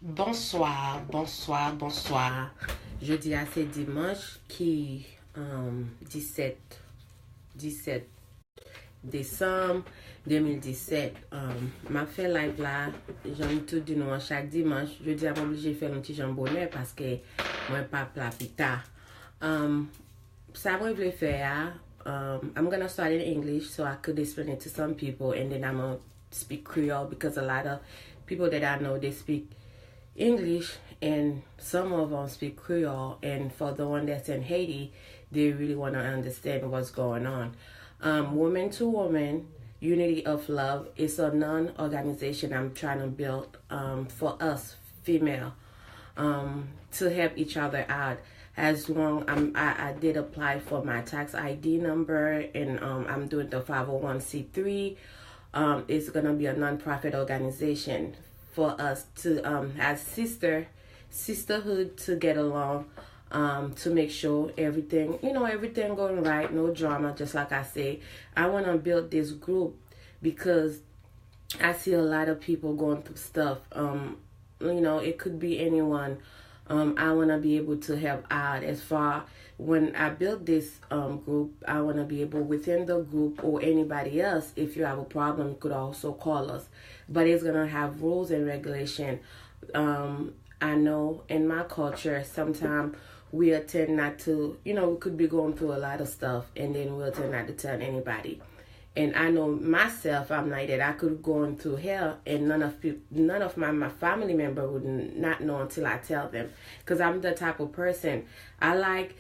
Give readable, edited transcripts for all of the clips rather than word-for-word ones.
Bonsoir, bonsoir, bonsoir. Jeudi à c'est dimanche qui 17 17 décembre 2017. M'a fait live là, j'aime tout du nom chaque dimanche. Jeudi à pas obligé de faire un petit jambonnet parce que moi pas plat plus tard. Ça moi voulais faire I'm gonna start in English so I could explain it to some people and then I'm gonna speak Creole because a lot of people that I know they speak English and some of them speak Creole, and for the one that's in Haiti, they really want to understand what's going on. Woman to Woman, Unity of Love is a non-organization I'm trying to build for us female to help each other out. As long I did apply for my tax ID number, and I'm doing the 501c3. It's gonna be a non-profit organization for us to as sisterhood to get along, to make sure everything going right, no drama. Just like I say, I want to build this group because I see a lot of people going through stuff. It could be anyone. I want to be able to help out. As far when I build this group, I want to be able within the group or anybody else, if you have a problem, you could also call us. But it's going to have rules and regulation. I know in my culture, sometimes we tend not to, we could be going through a lot of stuff and then we'll tend not to tell anybody. And I know myself, I'm like that. I could go through hell, and none of my family member would not know until I tell them. Because I'm the type of person, I like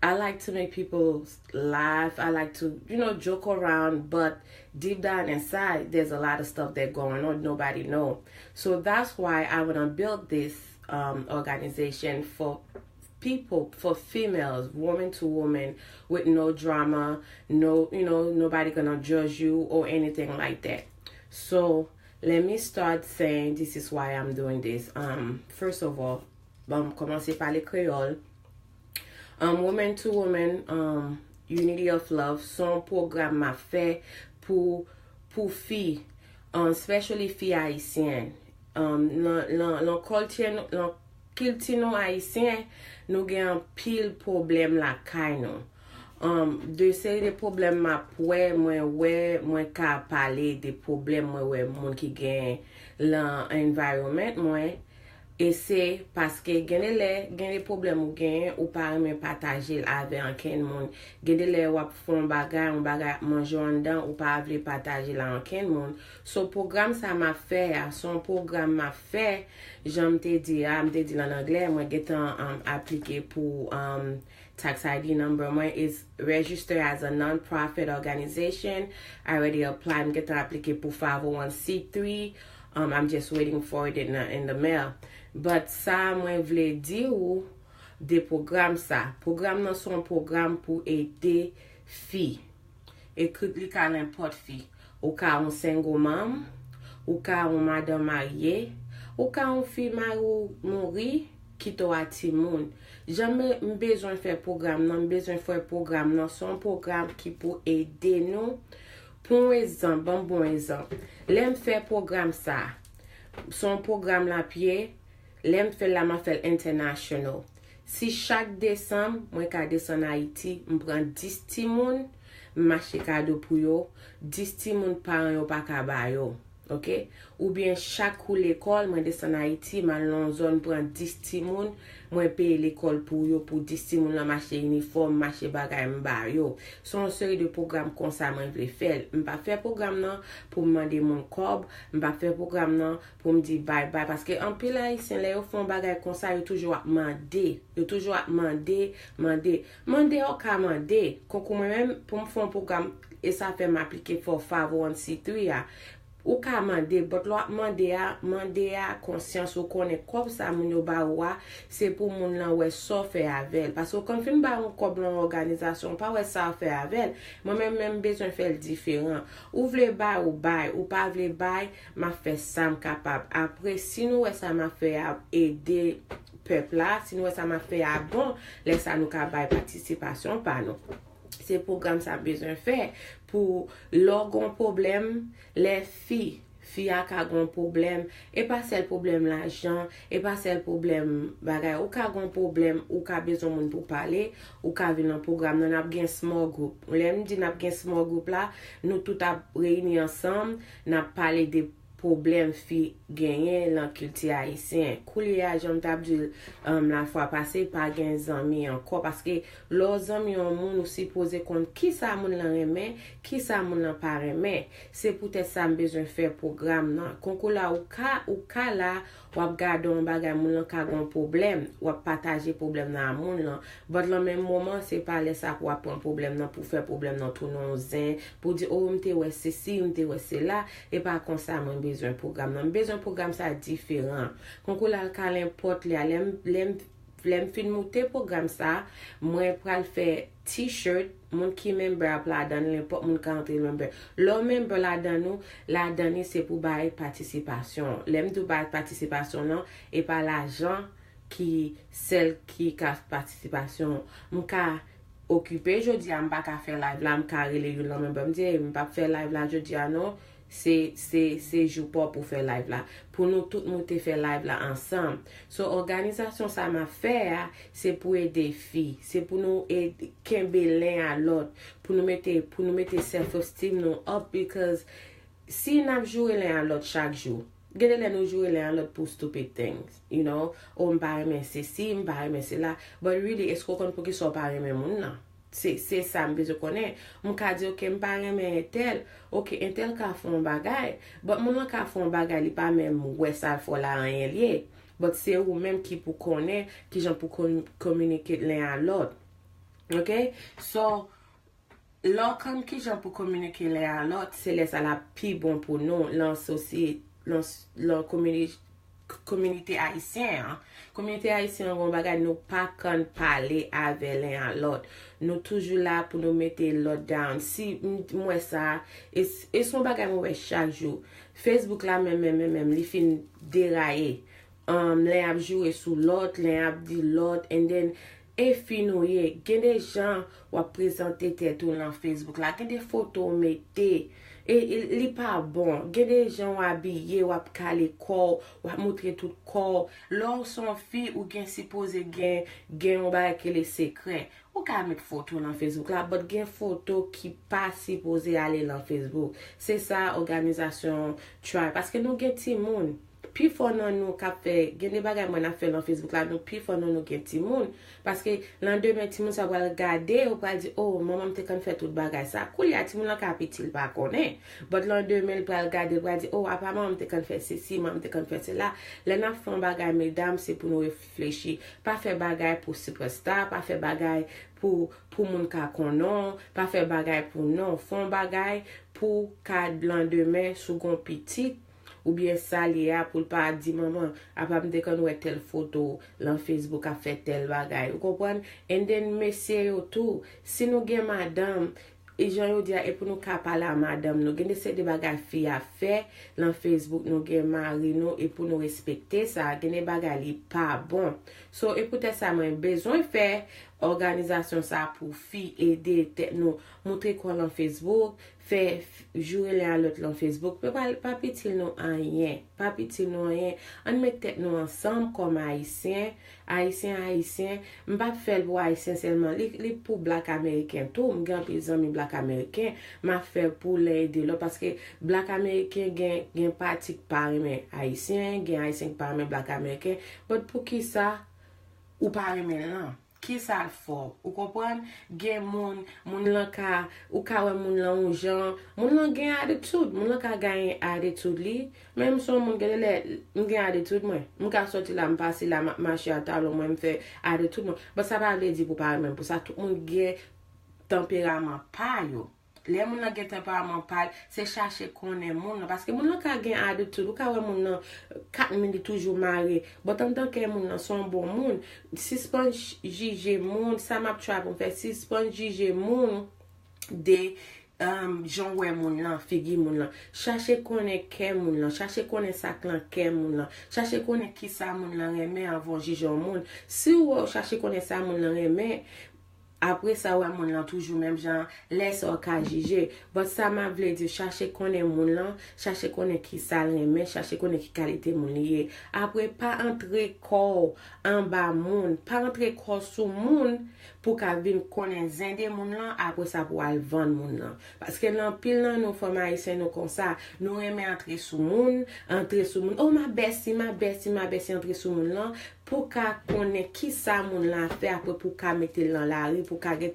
to make people laugh. I like to, joke around. But deep down inside, there's a lot of stuff that's going on. Nobody know. So that's why I want to build this organization for people, for females, woman to woman, with no drama, nobody gonna judge you or anything like that. So let me start saying this is why I'm doing this. First of all, commencer par les créoles. Woman to Woman, Unity of Love, son programme m'a fait pour filles, especially filles haïtiennes. Kilti nou Ayisyen, nou gen pile problem la kay nou. De se de problem ma mwen ka pale de problem mwen moun ki gen l'environment mwen. E se paske gen de problem ou pa reme pataje ave anken moun. Gen de wap fon bagay manje an dan ou pa avle pataje la anken moun. So program sa ma fe, son program ma fe, j'am te di lan anglais, mwen getan aplike pou tax ID number. Mwen is registered as a non-profit organization. I already applied, mwen getan aplike pou 501c3. I'm just waiting for it in the mail. But sa mwen vle di ou de program sa. Program nan son program pou ede fi. E kout li ka n'importe fi. Ou ka un single mom, ou ka un madame mariée, ou ka un fi mouri ki to ati moun. Jamais m'bezoin faire programme nan, m'bezoin faire programme nan, son programme qui pour aider nous. Pour exemple, bon exemple, l'aime faire programme ça. Son programme la pied, l'aime faire la ma fait international. Si chaque décembre, moi ka descend Haïti, m'prend 10 timoun, m'achè cadeau pour yo, 10 timoun par yo pa ka ba yo. OK? Ou bien chaque coup l'école, moi descend Haïti, ma lon zone prend 10 timoun, moi paye l'école pour yo pour 10 timoun la marché uniforme, marché bagay m'ba yo. Son série de programme comme ça moi vle faire. M'pa faire programme nan pour demander mon cob, m'pa faire programme nan pour me dire bye bye parce que Anpil Ayisyen là yo font bagay comme ça, yo toujours a demander, demander au ka demander. Konkou même pour me faire un programme et ça fait m'appliquer pour 501c3 ya. Ou ka mande, but lo mande a conscience ou konen kob sa moun yo ba wa, c'est pour moun lan wè so fè avel. Parce que kon fin ba un kob lan organisation, pa wè sa fè avel, moi même besoin fè différent. Ou vle bay ou bay, ou pa vle bay, ma fè sa m capable. Après, si nou wè sa ma fè a aider peuple là, si nou wè sa ma fè a bon, lè sa nou ka bay participation pa nou. C'est programme ça besoin faire pour l'orgon problème les filles fia ka gon problème, et pas seul problème l'argent, et pas seul problème bagay, ou ka gon problème, ou ka besoin moun pour parler, ou ka vin nan programme, nan ap gen small group. Lem di nap gen small group là, nous tout ap réuni ensemble, n'a parlé de problème fi genyen lan Kilti Ayisyen. Kouliya jom tap di la fois passée pas gen zami encore parce que lor zami yon moun ou si pose kont ki sa moun lan reme, ki sa moun lan pa reme. C'est peut-être ça m besoin faire programme nan. Konkou la ou ka la wap gade on bagay moun lan ka gon problème, wap partager problème nan moun lan. But le même moment c'est pas le ça pour prendre problème nan pour faire problème nan tout non zin, pour dire oh m'te ouais c'est si, m'te ouais c'est là et pas comme ça moi besoin programme nan. Besoin programme ça différent. Konkou la ka l'importe lem fin monter programme ça, moi pral faire t-shirt moun ki member ap la dan l'importe moun ka entre member. Lo member la dan nou, la dan c'est pour bail participation. Lem do bail participation non et pas l'argent qui celle qui ka participation. Moun ka occupé jodi am pa ka faire live là, m ka rele yon lo member m di m pa faire live là jodi non. C'est jour pas pour faire live là. Pour nous tout monter faire live là ensemble. So organisation ça m'a fait, c'est pour aider filles, c'est pour nous aider kembe l'un à l'autre, pour nous mettre self-esteem nous up because si n'a jouer l'un à l'autre chaque jour. Gede le nou jouer l'un à l'autre pour stupid things, you know. On m'pa remen c'est si, m'pa remen c'est là. But really, est-ce qu'on pour qui soit pas remen moun nan? C'est ça me besoin connaître. Mon ka di OK m'pa remen tel, OK tel ka fon bagay, but mon ka fon bagay li pa même ouais ça faut la rien lié. But c'est ou même qui pour connaître, qui j'en pour communiquer l'un à l'autre. OK? So là comme qui j'en pour communiquer l'un à l'autre, c'est là ça la plus bon pour nous, la société, la communauté haïtienne. Communauté haïtienne, on bagay nous pas qu'on parler avec l'un à l'autre. Nous toujours là pour nous mettre l'autre down. Si moi ça et son bagay moi chaque jour. Facebook là même li fin dérailler. L'un a joué sous l'autre, l'un a dit l'autre and then et finouye, gen des gens ou présenter tête tout dans Facebook là, gen des photos mettez et li pas bon, gen des gens habillés ou calé corps, ou montrer tout corps, lors son fille ou gen supposé gen on ba que les secrets. Ou ka mettre photo dans Facebook là, but gen photo qui pas supposé aller dans Facebook. C'est ça organisation try parce que nous gen ti moun puis faut nous ka fait gen des bagay moi na fait dans Facebook là nous puis faut nous gen ti moun parce que l'an demain ti moun ça va regarder ou pas dire oh maman te kan fait tout bagay ça cool ya ti moun la capital pas connaît but l'an demain il va regarder va dire oh papa maman te kan fait ceci maman te kan fait cela les na font bagay mesdames c'est pour nous réfléchir pas faire bagay pour superstar pas faire bagay pour moun ka konon pas faire bagay pour non font bagay pour ka l'an demain sous gon petit ou bien ça liya pour pas dire maman a pas me dekon ouais telle photo dans Facebook a fait tel bagay vous comprenez and then monsieur tout si nous gen madame et Jean yo dia et pour nous ka parler à madame nous gen essayer de bagay fi a fait dans Facebook nous gen mari nous et pour nous respecter ça gen des bagay li pas bon so et peut-être ça moi besoin faire organisation ça pour filles aider nous montrer quoi dans Facebook faire jouer l'un à l'autre dans Facebook pas petit nous rien pas petit nous rien on met tête nous ensemble comme haïtien m'pas faire pour haïtien seulement les pour black américain tout m'gan des amis black américain m'a fait pour l'aider là parce que black américain gain parti par mais haïtien par mais black américain but pour qui ça ou pas mais là qui ça le fort ou comprendre gen moun lan ka ou ka wè moun lan ou jan moun lan gen attitude moun lan ka gagne attitude li même son moun gen gen attitude moi moun ka sorti la m passer la marcher à table moi me fait attitude moi mais ça va dire pour pas même pour ça tout moun gen tempérament pa yo les moun nan gen tempérament pa c'est chercher connaître moun parce que moun nan ka gen attitude ou ka wè moun nan 4 minutes toujours marié but en tant que moun nan son bon moun si pas juger moun ça m'a try pour faire si pas juger moun de Jean ouais moun lan figi moun lan chercher connaître ke moun lan chercher connaître ça clan ke moun lan chercher connaître qui ça moun lan aimer avant juger moun si ou chercher connaître ça moun lan aimer Après ça, ouais, mon lan toujours même genre, laisse au cas juger. But ça m'a voulu dire, chercher qu'on est mon lan, chercher qu'on est qui ça mais chercher qu'on est qui qualité mon lié. Après, pas entrer corps en bas moun, pas entrer corps sous moun, pour qu'à venir connaître zende moun lan, après ça pour aller vendre moun lan. Parce que l'Anpil nan nous femmes haïtiennes nous comme ça, nous aimons entrer sous moun, oh ma bestie, entrer sous moun lan, pour qu'à connaître qui ça moun lan fait après pour qu'à mettre dans la rue, pour qu'à get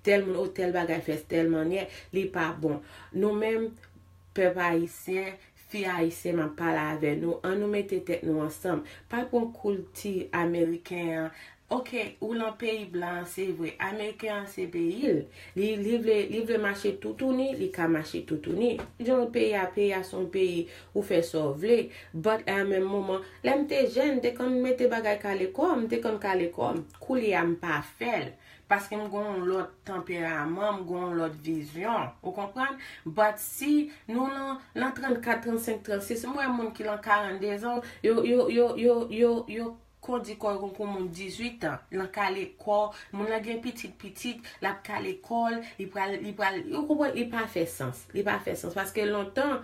tel moun ou tel bagay fait tel manière, li pas bon. Nous même peuple haïtien, filles haïtiennes m'a parlé avec nous, on nous mette tête nous ensemble, pas pour Kilti américain. Ok, ou l'un pays blanc, c'est vrai. Américain, c'est pays. Livre marché tout tourné, il ka marché tout tourné. Genre, pays à son pays, ou fait sauver. But, à un même moment, là, m'te jeune, dès qu'on mette bagay kalé comme, kouli a m'pas fait. Parce que m'gon l'autre tempérament, m'gon l'autre vision. Vous comprenez? But si, nous, l'an 34, 35, 36, moi, moun qui l'an 42 ans, yo, qu'on dit qu'on mon 18 ans, l'an qu'à l'école, mon la gen petit, la qu'à l'école, il pas fait sens. Il pas fait sens parce que longtemps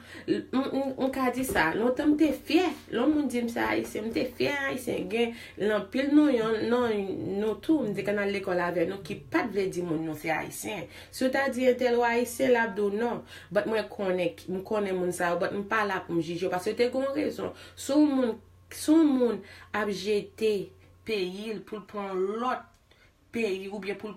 on ka dit ça, longtemps m'était fier. L'homme dit ça haïtien, m'était fier haïtien gen l'Anpil non tout m'était qu'on à l'école avec nous qui pas veut dire mon non c'est haïtien. C'est-à-dire tel haïtien l'abdo non, but moi connais mon ça, but m'pas là pour me juger parce que t'es gon raison. Son moun a jeté pays pour prendre l'autre pays ou bien pour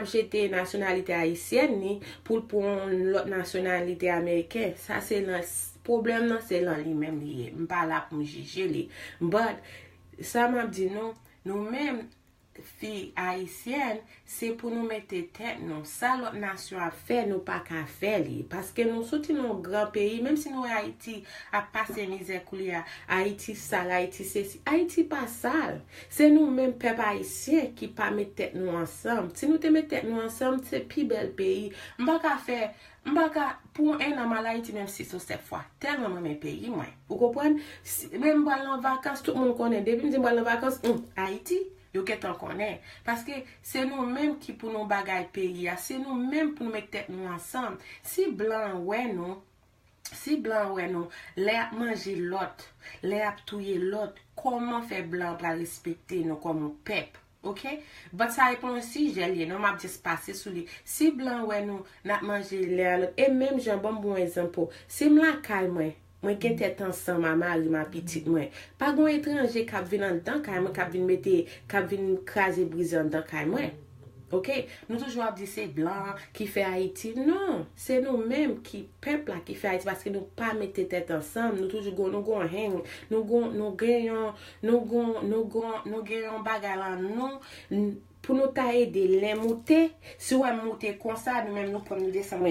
jeter nationalité haïtienne ni pour prendre l'autre nationalité américaine. Ça c'est le problème non c'est là lui-même lié. M'pas là pour me juger li. But ça m'a dit non, nous-mêmes filles haïtiennes, c'est pour nous mettre tête non ça l'autre nation a fait nous pas qu'à faire parce que nous sommes un grand pays même si nous Haïti a passé misère coulia Haïti sale Haïti c'est Haïti pas sale c'est nous même peuple haïtien qui pas mettre tête nous ensemble si nous te mettre tête nous ensemble c'est plus bel pays m'pa faire pour un an mal Haïti même si c'est cette fois tellement même pays moi vous comprenez même en vacances tout le monde connaît depuis nous en vacances Haïti yo qu'est-on connaît parce que c'est nous mêmes qui pour nous bagay pays c'est nous mêmes pour nous mettre tête nous ensemble si blanc ouais non les a manger l'autre les a tuer l'autre comment faire blanc pour respecter nous comme peuple ok but ça répond aussi j'ai non m'a juste passé sous les si blanc ouais nous n'a manger l'autre et même j'ai un bon exemple si m'la calme moi qui était ensemble ma mari ma petite moi pas gon étranger qui vient en dedans quand qui vient mettre qui vient craser briser en dedans quand moi OK nous toujours dit c'est blanc qui fait Haïti non c'est nous mêmes qui peuple là qui fait Haïti parce que nous pas mettre tête ensemble nous toujours nous hang nous gagnons bagarre nous pour nous aider les monter si on monter comme ça nous même nous prendre descendre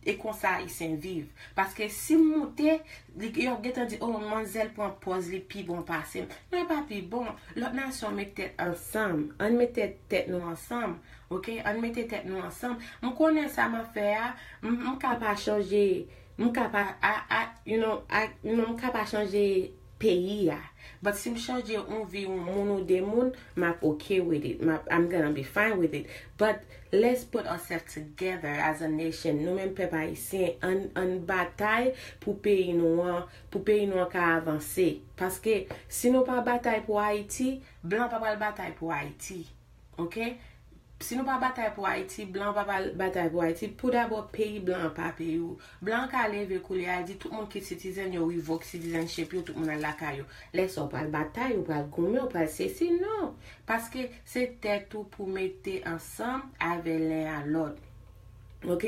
et comme ça Haïtien vivent parce que si monter yo get dit oh manzel pour pause les pi bon passer non pas pi bon l'autre nation met tête ensemble on met tête nous ensemble OK on met tête nous ensemble on connaît ça m'a fait on capable changer on capable on capable changer pays but si me changer on vit mon des moun m'a okay with it I'm gonna be fine with it but let's put ourselves together as a nation nous même peuple haïtien en bataille pour pays noir qu'à avancer parce que si nous pas bataille pour Haïti blanc pas bataille pour Haïti OK si nous pas bataille pour Haïti blanc pas bataille pour Haïti pour d'abord pays blanc pas pays blanc ka lever couler a dit tout le monde qui citizen yo revoke citizenship tout le monde la caillou laisse on pas bataille ou pas gommer ou pas ceci non parce que c'était tout pour mettre ensemble avec l'un à l'autre OK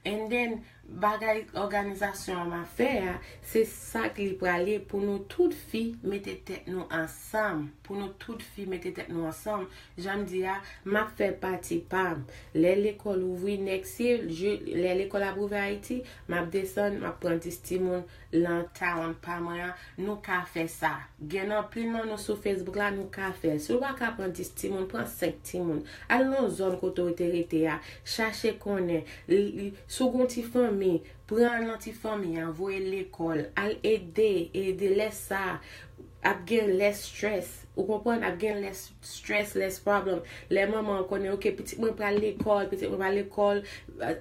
and then bagay organisation m'a fait c'est ça qui pour aller pour nous toutes filles mettre tête nous ensemble pour nous toutes filles mettre tête nous ensemble j'aime dire m'a fait partie pam l'école ouvrir next year l'école a ouvert Haïti m'a descendre m'a prendre testimony dans town pas moi nous ka faire ça gagnant plus nous sur Facebook là nous ka faire si on va ka prendre testimony prend 5 timon allons zone autorité chercher connaît second famille prendre l'antifamille envoyer l'école al aider laisse ça ap gen less stress. Ou kompon, ap gen less stress, less problem. Les maman konnen, ok, petit mwen pral l'école, petit mwen pral l'école,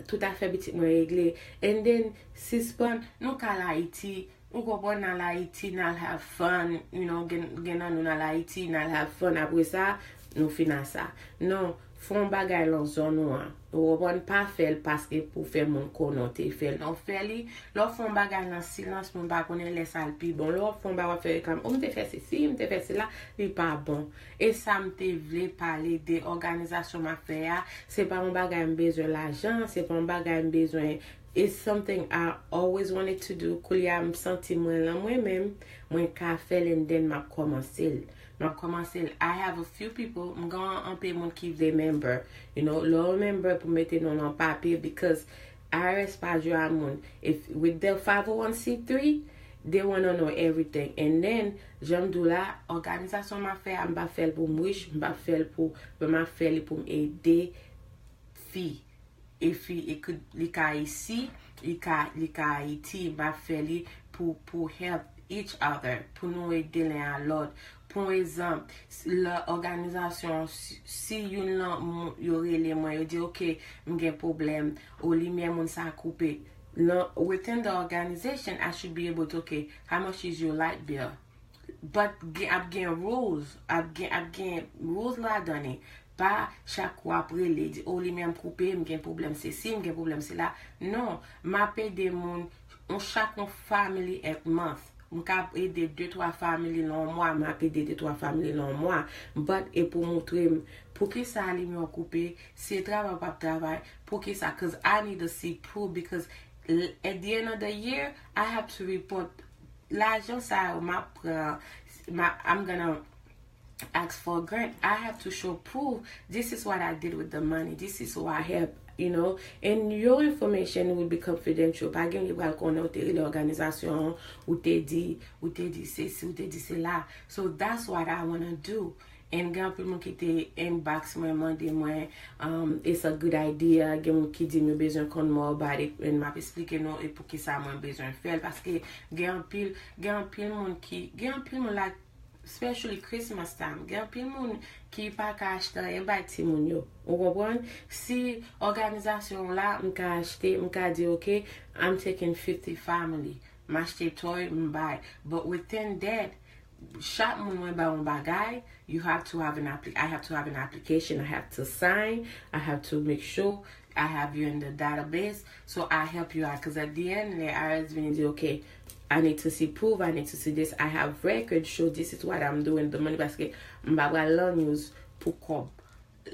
tout à fait petit mwen réglé. And then, sispon, nou ka la Haiti, ou kompon nan la Haiti, nan have fun, you know, gen nan nou nan la Haiti, nan have fun, apre sa, nou fina sa. Non, fon bagay lan zon nou an. Ou kompon pa fel paske pou fe moun konote fel. Non fel li, lò fon bagay nan silans moun ba konen les alpi bon. Lò fon bagay fe kam, mte fe se si, mte fe se la, li pa bon. E sa mte vle pale de organizasyon ma fe ya, se pa moun bagay mbezwen l'ajan, se pa moun bagay mbezwen. It's something I always wanted to do. Kou li a m senti mwen lan mwen ka fel and then ma komanse. I have a few people, I'm going to pay mon ki vle member. You know, low member pou mette non an papier because IRS pa jo a moun. If with the 501c3, they want to know everything. And then, jam dou la, organisasyon ma fe, mba fel pou mwish, mba fel pou m ede fi. E fi, li ka isi, li ka Haiti, mba fel li pou help each other, pou nou ede len a lot. Pour exemple, l'organisation, si yon lan yore le mwen, yo di ok, mgen problem, ou li mwen moun sa coupe. Within the organization, I should be able to, okay, how much is your light bill? But ap gen rules, ap gen rules la done. Pa chaque fois après le di, ou li mwen coupe, mgen problem se si, mgen problem se la. Non, ma pe de moun, on chacun family at month. Mka ede 2-3 family nan mwa, m'a ede 2-3 family nan mwa. But e pou moutre pou ki sa li mwen coupe, si travay pa travay, pou ki sa, cause I need to see proof because at the end of the year, I have to report l'argent sa I'm gonna ask for a grant. I have to show proof. This is what I did with the money. This is what I helped. You know, and your information will be confidential. Pa gen li pral konnen ou te rile organizasyon, ou te di se si, ou te di se la. So that's what I want to do. And gen pou moun ki te inbox mwen mande mwen, it's a good idea. Gen moun ki di mwen bezon kon more about it. And map explike nou e pou ki sa mwen bezon fel. Paske gen pil moun like, especially Christmas time, gen pil moun ki pa ka achete yon bay ti moun yo. Ou kompon? Si organizasyon la mka achete, mka di ok, I'm taking 50 family. M'achete toy m'bay. But within that, shop moun mwen ba yon bagay, I have to have an application. I have to sign. I have to make sure I have you in the database. So I help you out. Because at the end, the IRS will say, okay, I need to see proof, I need to see this. I have records show this is what I'm doing. The money basket, mbagwa long use pou kob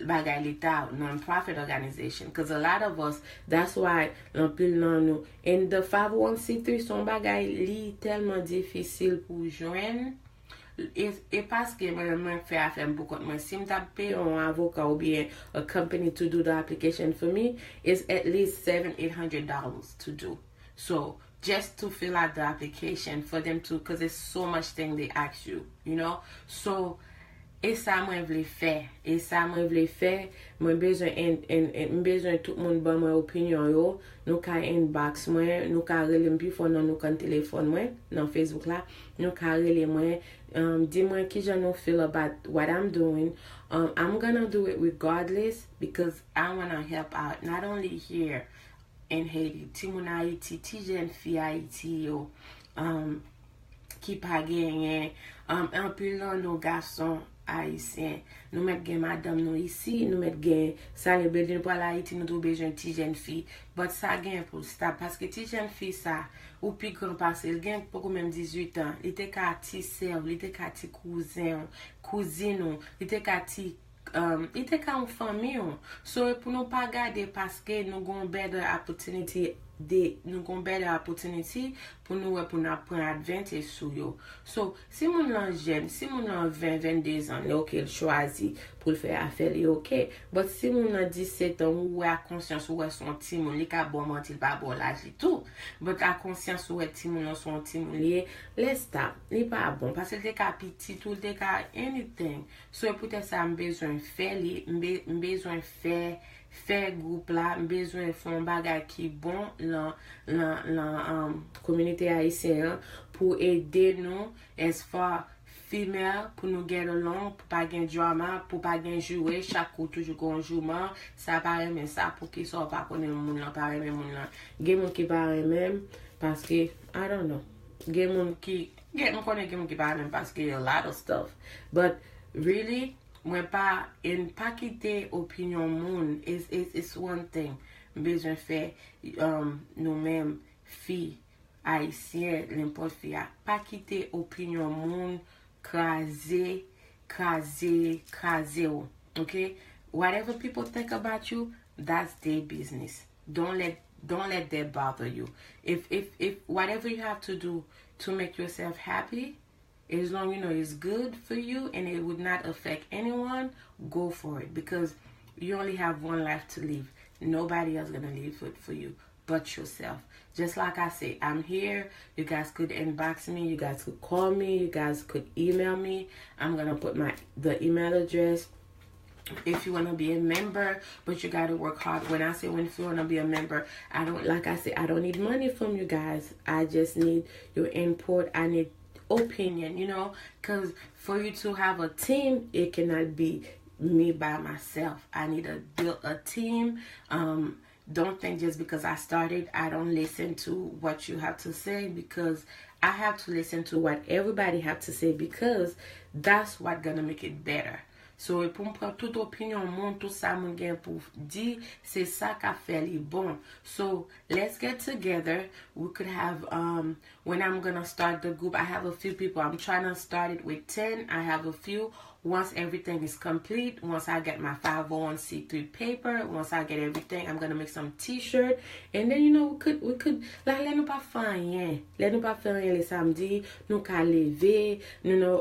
bagay l'Etat, non-profit organization. Because a lot of us, that's why Anpil nan nou. And the 501c3 son bagay li telman difficile pou jwen. E paske mwen fè afem pou kont mwen. Si mta pay an avoka ou bien a company to do the application for me, it's at least $700-800 to do. So, just to fill out the application for them to, because there's so much thing they ask you, you know. So, e sa mwen vle fè, mwen bezwen tout moun ban mwen opinyon yo, nou ka inbox mwen, nou ka rele mpi fon nan nou kan telefon mwen, nan Facebook la, nou ka rele mwen, di mwen ki jan nou feel about what I'm doing. I'm gonna do it regardless because I wanna help out, not only here, in Haiti, ti moun Haiti, ti jen fi Haiti yo, ki pa genyen, Anpil nan nou gason Ayisyen, nou met gen madame nou isi, nou met gen sa le bedin pou la Haiti, nou tou bejen ti jen fi, but sa gen pou stop, paske ti jen fi sa, ou pi kon pase, el gen pou mèm 18 an, li te ka ti sev, li te ka ti kouzin, li te ka ti ite ka un famille. So pou nou pa gade paske nou gon better opportunity pou nou apren advantage sou yo. So si moun lan jen, si moun lan 20-22 an, ok, l chwazi pou l fè afel, ok. But si moun lan 17 an, ou a konsyans ou a son timoun, li ka bon mantil pa bon laj li tout. But a konsyans ou a timoun lan son timoun li, let's stop. Li pa bon, paske l te ka piti tout, l te ka anything. So pwete sa mbezwen fè li, mbezwen fè group la, mbezwen fon bagay ki bon lan community Ayisyen pou ede nou as far female pour nous get along, pour pas gen drama, pour pas gen jouer, chaque coup toujours gon jouement, ça paraît mais ça pour qui soit pas connaître moun là, paraît même moun là. Gen moun qui paraît même parce que I don't know. Gen moun qui gen moun qui paraît même parce que a lot of stuff. But really, moi pas quitter opinion moun is one thing. Besoin faire nous-mêmes filles haïtiennes n'importe fille pas quitter opinion moun craser ou. Okay, whatever people think about you, that's their business. Don't let that bother you. If whatever you have to do to make yourself happy, as long you know it's good for you and it would not affect anyone, go for it, because you only have one life to live. Nobody else gonna live it for you but yourself. Just like I say, I'm here. You guys could inbox me. You guys could call me. You guys could email me. I'm gonna put the email address. If you wanna be a member, but you gotta work hard. When I say if you wanna be a member, I don't need money from you guys. I just need your input. I need opinion, because for you to have a team, it cannot be me by myself. I need to build a team. Don't think just because I started, I don't listen to what you have to say, because I have to listen to what everybody have to say, because that's what gonna make it better. So, pour me prendre toute opinion, tout ça, mon gain pour dire, c'est ça qu'a fait les bon. So, let's get together. We could have, when I'm gonna start the group, I have a few people. I'm trying to start it with 10. I have a few. Once everything is complete, once I get my 501c3 paper, once I get everything, I'm gonna make some t-shirt, and then we could like let nous pas faire rien les samedis, nous ka lever,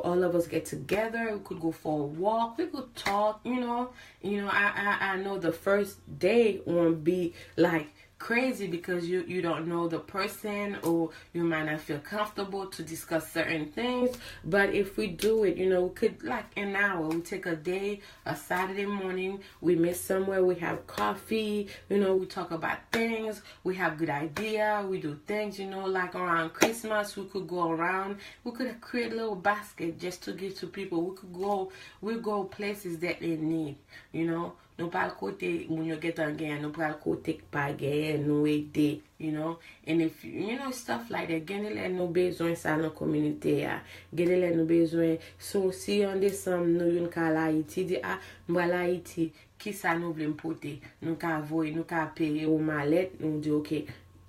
all of us get together, we could go for a walk, we could talk, I know the first day won't be like crazy because you don't know the person, or you might not feel comfortable to discuss certain things. But if we do it, we could like an hour, we take a day, a Saturday morning, we meet somewhere, we have coffee, we talk about things, we have good idea, we do things, like around Christmas, we could go around, we could create a little basket just to give to people. We go places that they need, nous pas le côté où nous get un gain, nous pas le côté pas gain, nous aider, and if stuff like that, gain les nous besoin ça dans communauté a, gain les nous besoin. So si en décembre nous une ka la Haïti, dit voilà Haïti, qui ça nous voulons porter, nous ka voyer, nous ka payer au mallette, nous dit OK,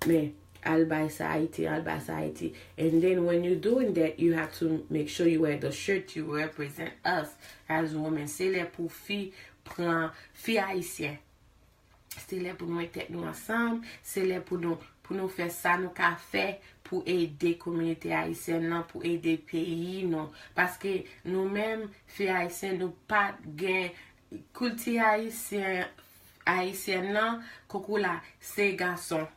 mais I'll buy Haiti. And then when you're doing that, you have to make sure you wear the shirt, you represent us as women. C'est là pour filles haïtiennes. C'est là pour nous mettre nous ensemble. C'est là pour nous faire ça, nous qu'a fait pour aider la communauté haïtienne, pour aider le pays, non. Parce que nous-mêmes, filles haïtiennes, nous pas gain culture haïtienne là, coucou là, c'est garçon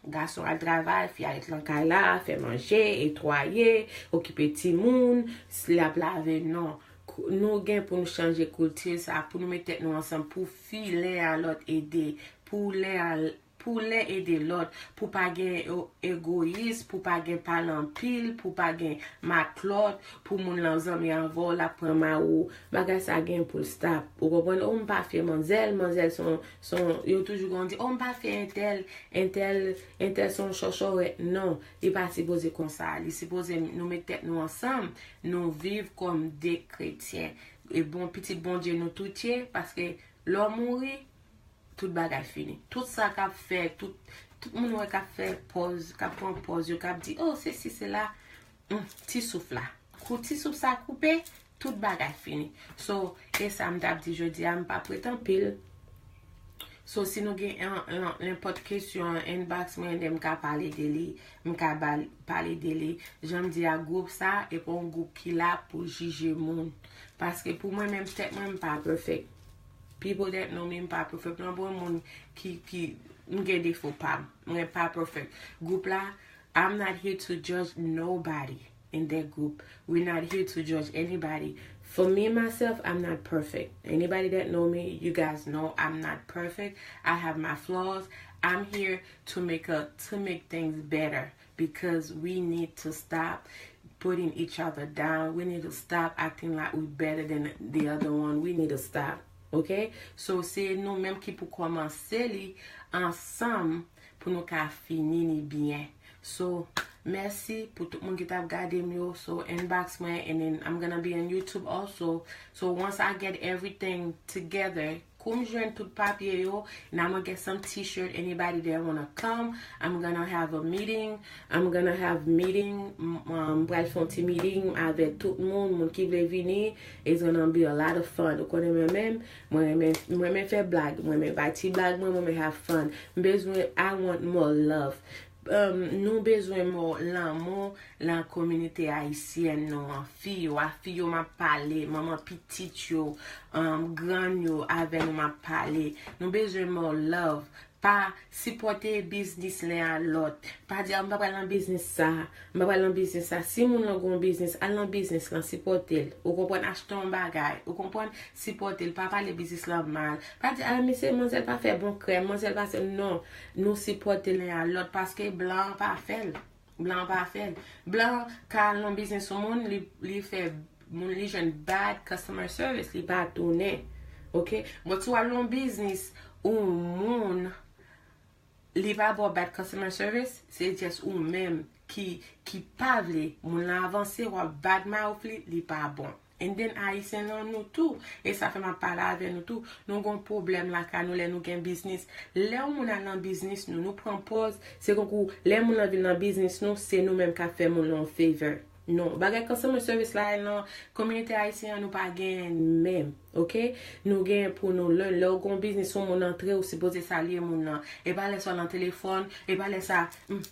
à travail, fille à être là, faire manger, nettoyer, occuper petit monde, la laver, non. Nous gain pour nous changer culture ça, pour nous mettre nous ensemble, pour filer à l'autre aider, pour les aider l'autre, pour pas gagner égoïste, pour pas gagner parler en pile, pour pas gagner ma clotte, pour mon l'ensemble en vol la prendre ma ou bagay ça gagne pour stop. Ou comprendre on pas faire manzel son yo toujours on dit on pas faire un tel son chocho, non, il pas supposé comme ça, il supposé nous mettre nous ensemble, nous vivre comme des chrétiens. Et bon Dieu nous tout parce que l'homme mourit, tout bagay fini. Tout ça qu'a fait, tout le monde qu'a fait pause, qu'a prend pause, qu'a dit oh c'est là, petit souffle là. Petit souffle ça coupé, tout bagay fini. So, et ça m't'a dit jeudi, am pas prétend pile. So si nous avons n'importe question inbox moi dem ka parler de lui, m'ka parler de lui, j'aime dire à groupe ça et pour un groupe qui là pour juger monde parce que pour moi même peut-être même pas perfect. People that know me pas perfect, non bon monde qui m'gè défaut pas perfect. Groupe là, I'm not here to judge nobody in that group. We're not here to judge anybody. For me, myself, I'm not perfect. Anybody that know me, you guys know I'm not perfect. I have my flaws. I'm here to make things better because we need to stop putting each other down. We need to stop acting like we're better than the other one. We need to stop. Ok? So, c'est nous-mêmes qui pour commencer ensemble pour nous ka fini ni bien. So, merci pour tout le monde qui t'a regardé moi. So, inbox moi, and then I'm gonna be on YouTube also. So, once I get everything together, comme je viens tout papier yo, and I'm gonna get some t-shirt. Anybody that wanna come, I'm gonna have a meeting. I'm gonna have meeting, brel fonti meeting avec tout le monde qui veut venir. It's gonna be a lot of fun. Vous connaissez moi-même faire blague, moi-même bâti blague, moi-même have fun. I want more love. Nous besoin more l'amour la communauté haïtienne non en fille yo m'a parlé maman petite yo grand yo avec nous m'a parlé nous besoin more love pas supporter business l'un à l'autre pas dire m'pa pas dans business ça si moun nan gon business al dans business là supporter ou comprendre acheter un bagage ou comprendre supporter pas parler business là mal pas dire ah monsieur mademoiselle pas faire bon crème mademoiselle pas non nous supporter l'un à l'autre parce que blanc pas fait blanc car dans business au monde li fait mon li jeune bad customer service li pas tourner OK mais tu as long business ou moun li pa bo bad customer service, c'est juste ou même qui pa vle, moun la avancer ou bad mouth li pa bon. And then Ayisyen nous tout, et ça fait ma parler avec nous tout, nous avons un problème là quand nous avons un business. Les moun dans business nous prenons pause, c'est comme les moun dans business nous, c'est nous même qui fait moun en favor. Non, bagay customer service là non communauté haïtienne nous pas gain même, OK? Nous gain pour nous le gon business on mon entrée ou supposé saluer mon nan et pas laisser dans téléphone et pas laisser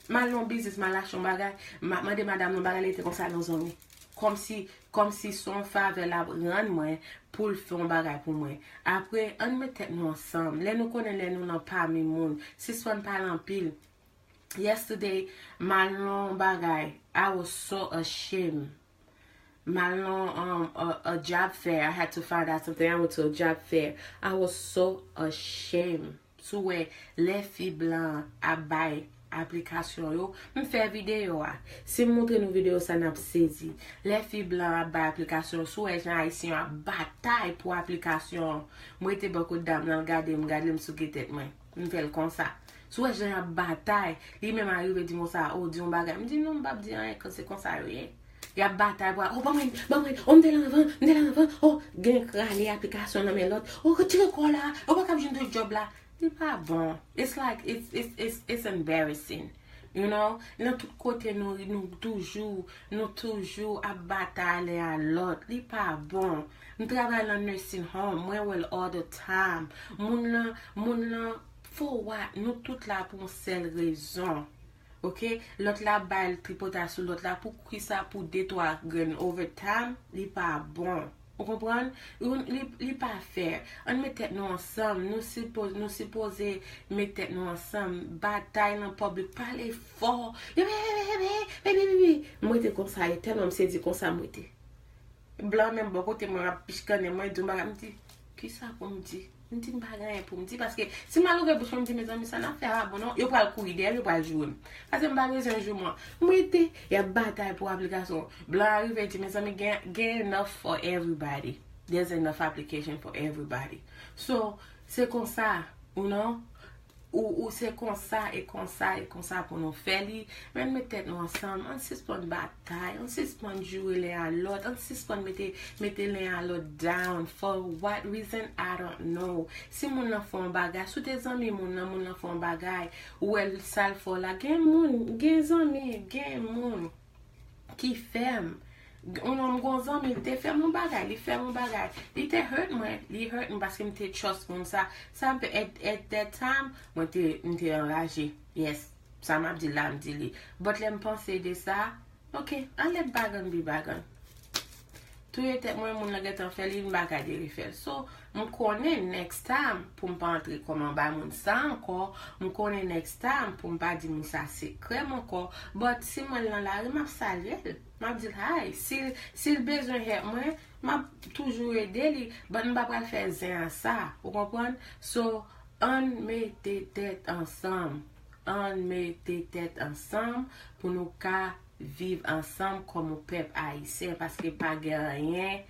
mal non business mal lâche bagay madame non bagay était comme ça dans zone comme si son faveur la rendre moi pour le faire un bagay pour moi après on met tête nous ensemble les nous connaît nous non pas mi monde si son parle en pile. Yesterday, my long bagay, I was so ashamed. My long a job fair, I had to find out something. I went to a job fair. I was so ashamed. So where les filles blancs a buy application yo, me faire vidéo a. Si montre nous vidéo ça n'a saisi. Les filles blancs a buy application so les gens haïtiens a bataille pour application. Moi était beaucoup de dames dans regarder me sous tête moi. Me fait comme ça. Soit j'ai une bataille, il même arrive dit moi ça, oh dit on bagarre, me dit non pas dire rien quand c'est comme ça rien. Il y a bataille pour oh on me l'avant, oh gain crâne application dans mes l'autre, oh tu le quoi là, oh pas comme j'ai un job là. C'est pas bon. It's like it's embarrassing. You know, dans tout côté nous toujours à batailler à l'autre, c'est pas bon. Nous travaillons dans nursing home, moi well all the time. Moun là for what? Nous toutes là pour une seule raison. OK? L'autre là bail tripotation, l'autre là pour qui ça pour détruire gun overtime, n'est pas bon. Vous comprenez? Il pas faire. On met tête nous ensemble, nous supposons mettre tête nous ensemble, bataille en public, parler fort. Moi t'es comme ça, tellement me dit comme ça moi t'es. Blanc même beaucoup t'es moi piscane moi dit me dit qui ça pour me dire? Je ne dis pas rien pour me dire parce que si je me dis mes amis, ça n'a pas bon non, je vais le courir derrière, je vais le jouer. Parce que je ne vais pas jouer moi. Moi, il y a bataille pour l'application. Blanc arrive et dit mes amis, get enough for everybody. There's enough application for everybody. So, c'est comme ça, you know? Ou c'est comme ça et comme ça pour nous faire. Mais nous mettons nous ensemble, on suspend bataille, on suspend jouer l'un à l'autre, on suspend mettre l'un à l'autre down. For what reason, I don't know. Si mon nan font un bagage, sous tes amis mon nan font un bagage, ou elle sale fort là, gen amis qui ferme. On a un ami, il te fait mon bagage, il te hurt moi, parce qu'il me trust comme ça. Ça peut être at that time, moi t'es enragé. Yes, ça m'a dit là, me dit. But l'aime penser de ça. OK, on let bagan be bagan. Tout était moi mon la gâteau fait une bagage de refaire. So, on connaît next time pour pas entrer comme ba mon ça encore, on connaît next time pour pas dire mon ça secret encore. But si moi dans la rue m'a saluer, m'a dit hi, si le besoin est moi, m'a toujours aider lui, but on pas faire ça, vous comprenez? So, on met des têtes ensemble. On met des têtes ensemble pour nous vivre ensemble comme un peuple haïtien parce que pas rien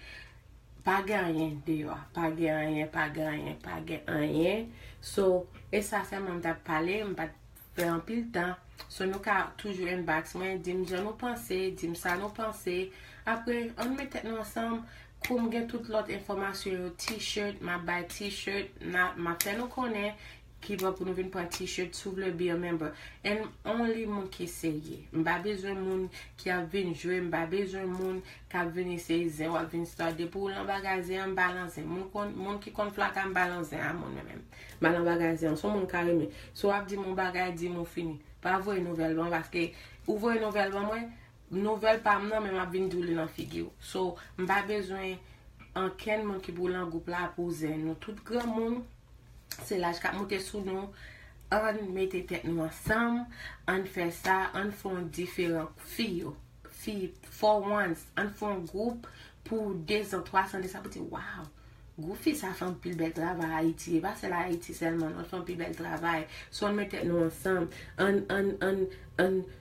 dehors, pas rien. So, et ça c'est même d'ap parler, m'pas faire un pile temps. So nous ka toujours inbox moi, dim je nous penser, dim ça nous penser. Après on met nous ensemble. Pour get toute l'autre information, t-shirt, ma buy t-shirt, ma fait nous connaît qui va pour nous venir pour un t-shirt sous le be a member. And only moun qui essaye. M'ba besoin moun qui a venu jouer, m'ba besoin moun qui a venu essayer, ou a venu starter pour l'embagager, en balancer. Moun qui kon Flaca balancer à moun même. Ba l'embagager, son moun carrément. So ap di mon bagage, di mon fini. Pas voir nouvelle bon parce que ou voir nouvelle bon moi nouvelle pas non mais m'a vinn doule dans figure. So m'pa besoin en ken moun qui boule en groupe là pour nous tout grand monde c'est là je monter sous nous on mette tête nous ensemble on fait ça on font différents filles for once on font groupe pour 2 ans 3 ans ça peut dire waouh Goufi, ça fait un plus bel travail à Haïti. Pas c'est la Haïti seulement, on fait un plus bel travail. So on mette nous ensemble.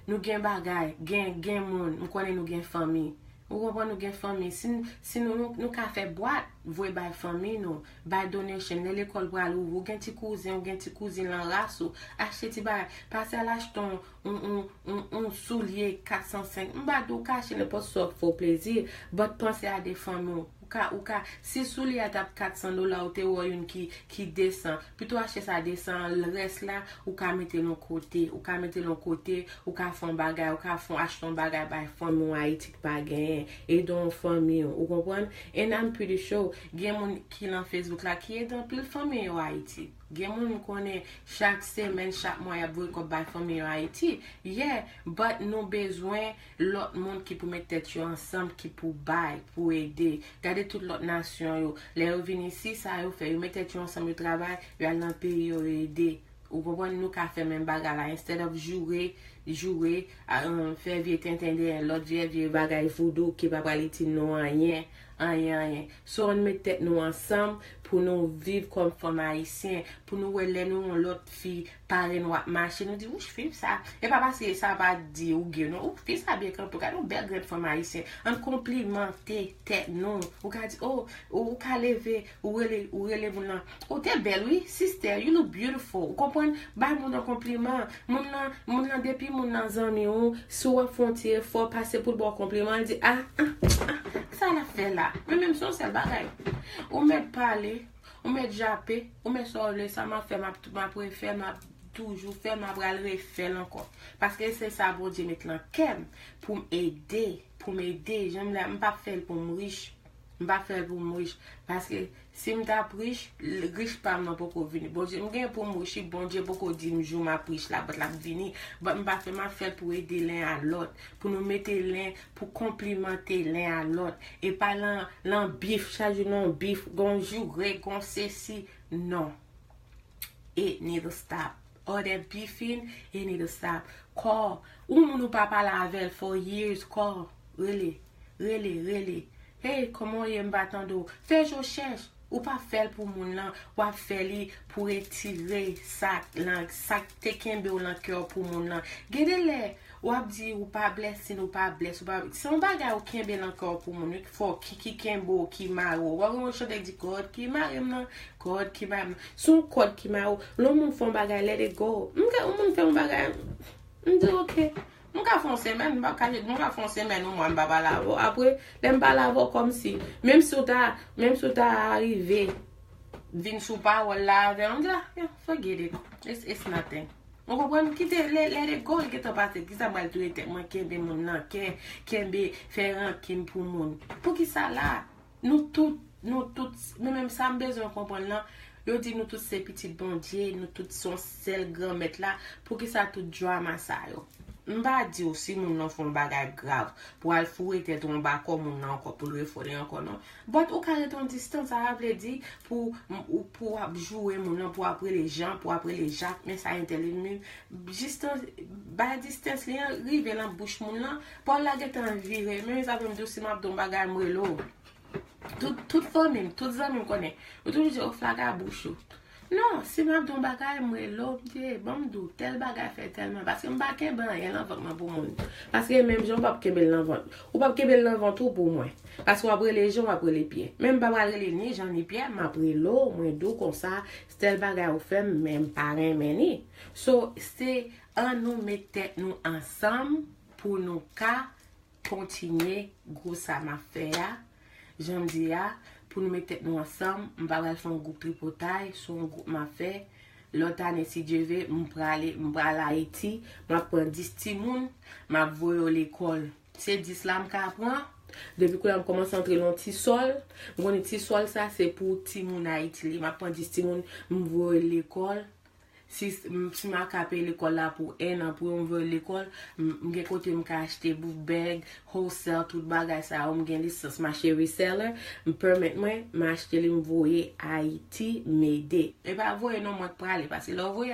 Nous gain bagay, gain monde, nous connaît nous gain famille. Nous comprenons nous gain famille. Si nous ka fait boîte, voyez by famille nous, by donation, l'école bral ou gain ti cousin, ou gain ti cousine en race ou acheter ti bagay, passer à l'acheton un soulier 405. M'ba do cacher ne pas sorte pour plaisir, but penser à des familles. Ou ka si sous li a tap $400 ou te ou une qui descend plutôt acheter ça descend le reste là ou ka mettre l'on côté ou ka font bagay ou ka font acheter bagay by famille Haïti bagay et donc famille ou comprendre et I'm pretty sure gen moun qui dans Facebook là qui est dans plus famille Haïti gen moun connaît chaque semaine chaque mois y a beaucoup comme by famille Haïti yeah but nous besoin l'autre monde qui pour mettre tête ensemble qui pour bail pour aider toute l'autre nation yo les revenus ici ça yo fait yo mettre ensemble travail yo aller dans pays yo aider ou comprendre nous ka faire même bagarre là instead of jouer faire vieux t'entendre l'autre vieux bagarre voodoo qui va pas aller non rien so on met tête nous ensemble pour nous vivre comme femmes haïtiennes pour nous aller nous l'autre fille parler nous marcher nous dit oui je fais ça et pas parce que ça va dire ou gay non fais ça bien quand pour nous belle grande femme haïtienne en complimenter tête non ou ka dit oh ou ka lever ou relève non oh t'es belle oui sister you look beautiful vous comprenez ba mon compliment mon depuis mon ami ou soit frontière faut passer pour le bon compliment dit ça la fait là mais même son c'est bagaille ou met parler ou met japper ou met sorler ça m'a fait ma préfère m'a toujours fait m'a bral refaire encore parce que c'est ça bon Dieu mettre là pour m'aider j'aime là pas faire pour me riche parce que si m'ta riche pas non pas venir bon Dieu m'gain pour me riche bon Dieu beaucoup dit me jour ma riche là la venir m'pa faire pour aider l'un à l'autre pour nous mettre l'un pour complimenter l'un à l'autre et pas l'en bif chaque jour non bif gon jouer gon ceci non it need to stop all that beefing it need to stop call ou nous pas parler avec for years call really hey comment y m'battando fais recherche ou pas faire pour moun là ou faire li pour retirer ça te kembe ou lan cœur pour moun là gade le ou ap di ou pas blessé ou pas blessé ou pas son bagay ou kembe lan cœur pour moun faut qui kembo qui maro ou on chode di code qui marem nan code qui marem son code qui maro l'on moun font bagay let it go moun fait un bagay m'di OK on ka fon semaine on ka fon semaine ou moi m'pa lavo après l'aime pas lavo comme si même si ta arrivé vinn sous parole là on dit forget it it's nothing on comprend quitter let it go qui t'a passé qui ça mal tout était moi kembe mon nan kembe faire kim pour moun pour qui ça là nous tout même ça besoin comprendre là yo dit nous tous ces petits bon Dieu nous tous son seul grand maître là pour qui ça tout drama ça yo m'ba di aussi moun nan font bagay grave pour al fouer tête on ba comme moun nan encore pour le fouler encore non but au carré ton distance ça veut dire pour jouer moun nan pour après les gens pour après les jacques mais ça intelligent juste ba distance li rive lan bouche moun nan pour la get en virer mais ça veut dire si m'a don bagay mwelo toute famille toutes amis connaît ou toujours dire Flaca bouche Non, si m'a don bagay mwen l'obje, bon m'dou tel bagay fait tellement parce que m'pa kebe rien l'envant pour moun. Parce que même gens pas kebe l'envant. Ou pas kebe l'envant tout pour moi. Parce que après les gens après les pieds. Même pas les ni j'en ai pieds, m'après l'eau, moi d'eau comme ça, c'est tel bagay ou fait même parrain meni. So c'est en nous mettre nous ensemble pour nous ka continuer gros ça m'a fait. J'aime dire pour nous mettre nous ensemble, on va faire un groupe tripotaille, sur un groupe m'a fait. L'autre année, si Dieu veut, on va aller à Haïti, on va prendre 10 petits moun, on va voir à l'école. C'est 10 là, on apprend. Depuis que je commence à entrer dans le petit sol, mon petit sol, ça, c'est pour petit moun Haïti. Je prends 10 petits moun, on va voir à l'école. Si je capé l'école là pour un an pour ouvrir l'école, je côté acheter bouffe bag, wholesale tout bagay ça, on gagne licence marché reseller, me permet moi m'acheter les m'voyer Haïti m'aider. Et pas voyer non moi parler parce que là voyer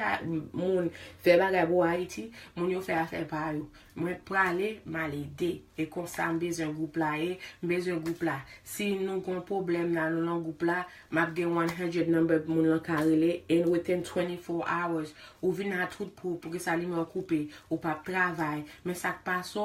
mon fait bagay pour Haïti, mon yo fait affaire par yo. Moi parler mal aider et comme ça besoin groupe là et besoin groupe là. Si nous avons un problème dans le groupe là, m'a gen 100 number mon lan carrelé and within 24 hours ou vient à tout pour que ça lui me couper ou pas travail mais ça passe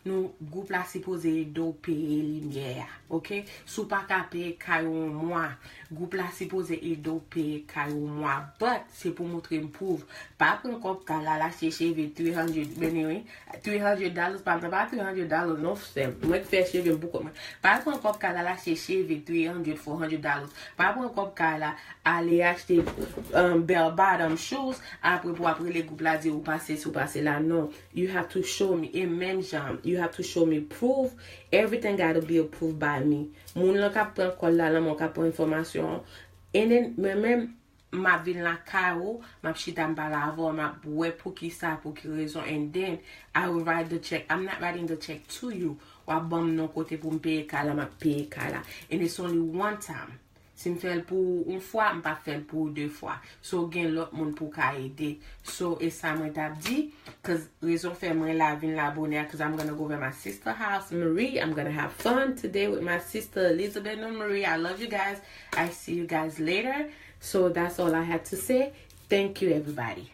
nous groupe là supposé do payer lumière OK sous pas payer caillou mois groupe là supposé do payer caillou mois but c'est pour montrer me prouve pas prendre comme là chercher 300 anyway $300 pas $300 non c'est moi faire cheveux beaucoup pas prendre comme là chercher 300 $400 pas prendre comme là aller acheter bell bottom shoes après les groupes là dire ou passer là non you have to show me et même genre you have to show me proof everything got to be approved by me moun la ka prend call là mon ka prend information and then même ma vin la karo ma chita mbala avant ma boué pour qui ça pour qui raison and then I will write the check. I'm not writing the check to you ou bon non côté pour me payer kala ma payer kala and it's only one time. Si je fais pour une fois, je ne pas faire pour deux fois. So, il y a l'autre monde pour aider. So, et ça m'a dit, que raison fait moi la vie la bonne, because I'm going to go to my sister's house, Marie. I'm going to have fun today with my sister, Elizabeth and Marie. I love you guys. I see you guys later. So, that's all I had to say. Thank you, everybody.